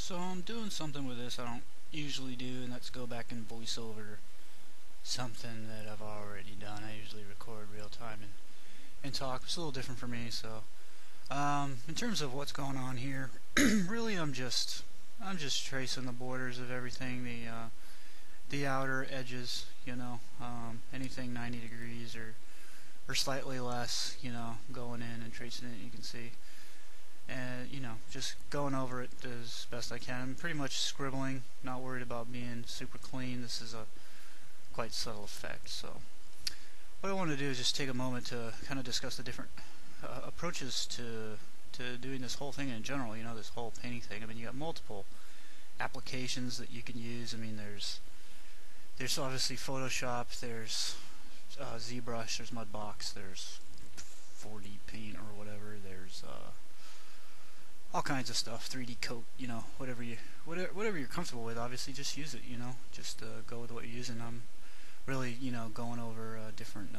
So I'm doing something with this I don't usually do, and that's go back and voice over something that I've already done. I usually record real time and talk. It's a little different for me. So in terms of what's going on here, really I'm just tracing the borders of everything, the outer edges, anything 90 degrees or slightly less, going in and tracing it. You can see. And just going over it as best I can. I'm pretty much scribbling, not worried about being super clean. This is a quite subtle effect. So what I want to do is just take a moment to kind of discuss the different approaches to doing this whole thing in general. This whole painting thing. I mean, you got multiple applications that you can use. I mean, there's obviously Photoshop, there's ZBrush, there's Mudbox, there's 4D Paint or whatever. There's all kinds of stuff, 3D coat, whatever you're comfortable with. Obviously, just use it, just go with what you're using. I'm really, going over different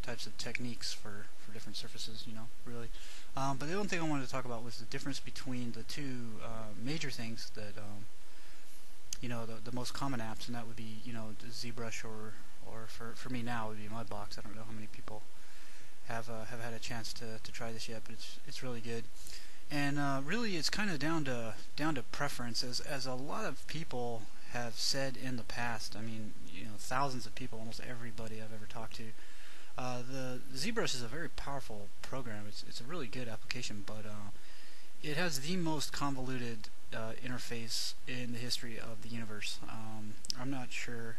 types of techniques for different surfaces, really. But the one thing I wanted to talk about was the difference between the two major things that, the most common apps, and that would be, the ZBrush or for me now, it would be Mudbox. I don't know how many people have had a chance to try this yet, but it's really good. And really, it's kind of down to preference, as a lot of people have said in the past. I mean, thousands of people, almost everybody I've ever talked to. The ZBrush is a very powerful program. It's a really good application, but it has the most convoluted interface in the history of the universe. I'm not sure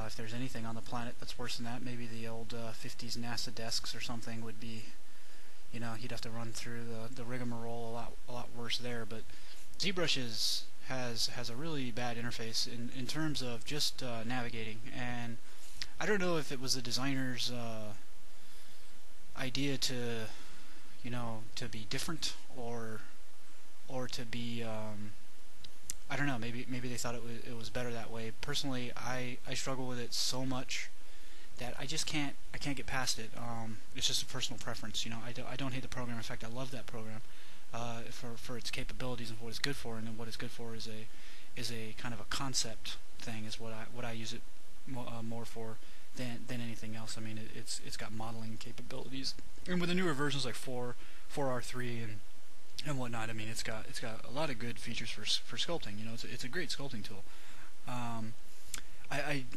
if there's anything on the planet that's worse than that. Maybe the old 50s NASA desks or something would be. You'd have to run through the rigmarole a lot worse there. But ZBrush has a really bad interface in terms of just navigating. And I don't know if it was the designer's idea to be different or to be I don't know. Maybe they thought it was better that way. Personally, I struggle with it so much that I can't get past it. It's just a personal preference. I don't hate the program. In fact, I love that program for its capabilities and for what it's good for. And then what it's good for is a kind of a concept thing. Is what I use it more for than anything else. I mean, it's got modeling capabilities, and with the newer versions like 4R3 and whatnot. I mean, it's got a lot of good features for sculpting. It's a great sculpting tool.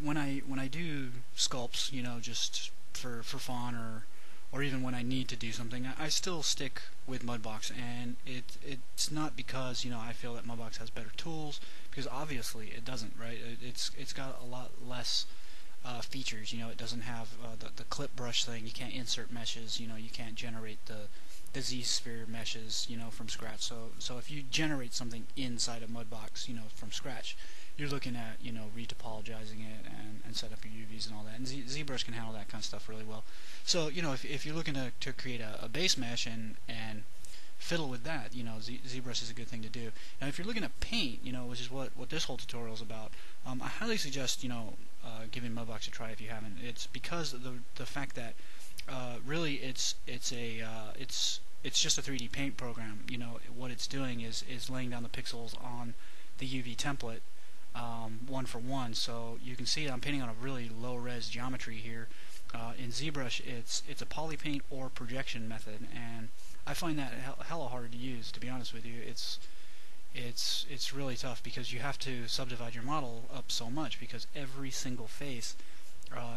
When I do sculpts, just for fun or even when I need to do something, I still stick with Mudbox, and it's not because I feel that Mudbox has better tools, because obviously it doesn't, right? It's got a lot less features. It doesn't have the clip brush thing. You can't insert meshes. You can't generate the Z-sphere meshes from scratch. So if you generate something inside of Mudbox from scratch, you're looking at retopologizing it and set up your UVs and all that, and ZBrush can handle that kind of stuff really well. So if you're looking to create a base mesh and fiddle with that, ZBrush is a good thing to do. Now if you're looking at paint, which is what this whole tutorial is about, I highly suggest giving Mudbox a try if you haven't. It's because of the fact that really it's just a 3D paint program. What it's doing is laying down the pixels on the UV template one for one. So you can see I'm painting on a really low res geometry here. In ZBrush, it's a polypaint or projection method, and I find that hella hard to use, to be honest with you. It's really tough because you have to subdivide your model up so much, because every single face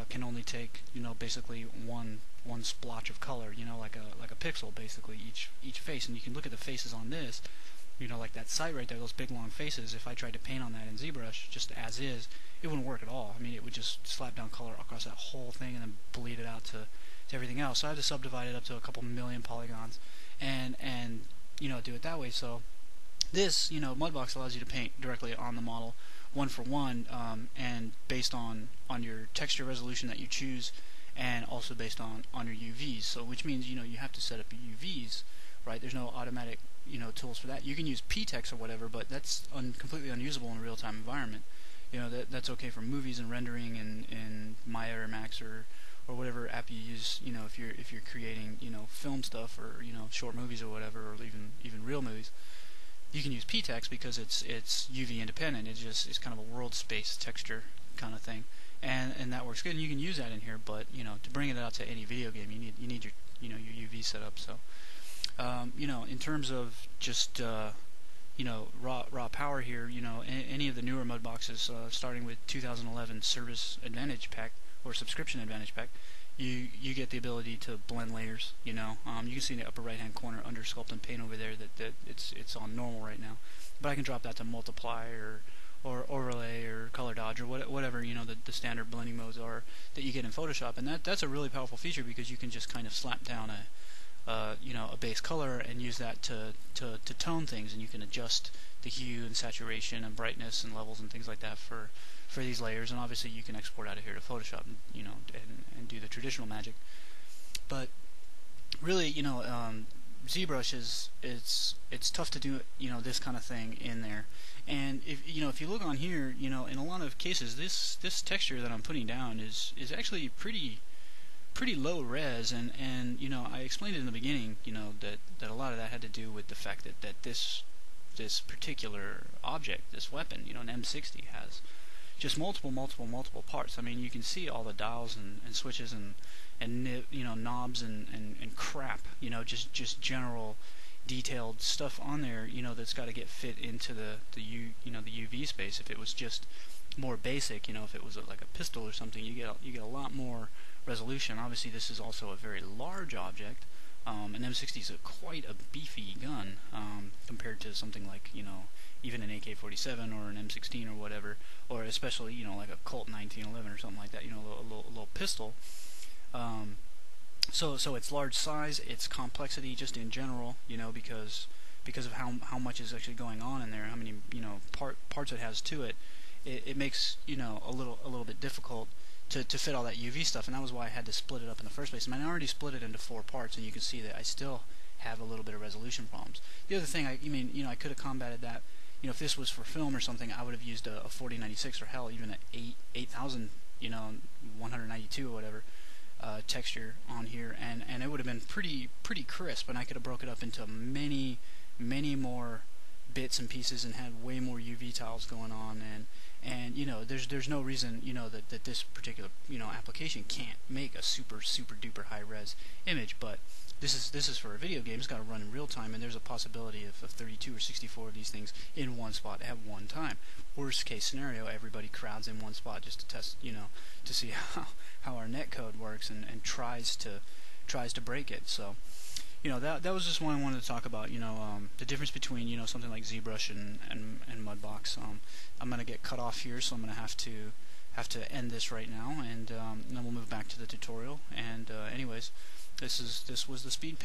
can only take basically one splotch of color, like a pixel basically each face. And you can look at the faces on this, like that site right there, those big long faces. If I tried to paint on that in ZBrush just as is, it wouldn't work at all. I mean, it would just slap down color across that whole thing and then bleed it out to everything else. So I have to subdivide it up to a couple million polygons and do it that way. So this Mudbox allows you to paint directly on the model one for one, and based on your texture resolution that you choose, and also based on your UVs. So which means you have to set up your UVs, right? There's no automatic tools for that. You can use PTEX or whatever, but that's completely unusable in a real-time environment. That's okay for movies and rendering in Maya or Max or whatever app you use. If you're creating film stuff or short movies or whatever, or even real movies. you can use PTEX because it's UV independent. It's kind of a world space texture kind of thing, and that works good. And you can use that in here, but to bring it out to any video game, you need your your UV setup. So in terms of just raw power here, any of the newer Mudboxes, starting with 2011 Service Advantage Pack or Subscription Advantage Pack, you get the ability to blend layers. You can see in the upper right hand corner under Sculpt and Paint over there that it's on normal right now, but I can drop that to multiply or overlay or color dodge or whatever the standard blending modes are that you get in Photoshop, and that's a really powerful feature because you can just kind of slap down a base color and use that to tone things, and you can adjust the hue and saturation and brightness and levels and things like that for these layers. And obviously you can export out of here to Photoshop and do the traditional magic. But really ZBrush it's tough to do this kind of thing in there. And if you look on here, in a lot of cases this texture that I'm putting down is actually pretty low res, and I explained it in the beginning, that a lot of that had to do with the fact that this particular object, this weapon, an M60, has just multiple parts. I mean, you can see all the dials and switches and knobs and crap, just general detailed stuff on there, that's got to get fit into the UV space. If it was just more basic, if it was like a pistol or something, you get a lot more resolution. Obviously, this is also a very large object. An M60 is quite a beefy gun compared to something like even an AK-47 or an M16 or whatever, or especially like a Colt 1911 or something like that. A little pistol. So its large size, its complexity, just in general, because of how much is actually going on in there, how many parts it has to it. It makes a little bit difficult to fit all that UV stuff, and that was why I had to split it up in the first place. I mean, I already split it into 4 parts, and you can see that I still have a little bit of resolution problems. The other thing, I could have combated that. If this was for film or something, I would have used a 4096 or hell, even an 8000, 192 or whatever texture on here, and it would have been pretty crisp, and I could have broke it up into many more bits and pieces and had way more UV tiles going on, and there's no reason that this particular application can't make a super duper high res image. But this is for a video game. It's got to run in real time, and there's a possibility of 32 or 64 of these things in one spot at one time. Worst case scenario, everybody crowds in one spot just to test, to see how our netcode works and tries to break it. So that was just one I wanted to talk about. The difference between something like ZBrush and Mudbox. I'm gonna get cut off here, so I'm gonna have to end this right now, and then we'll move back to the tutorial. And anyways, this was the speed paint.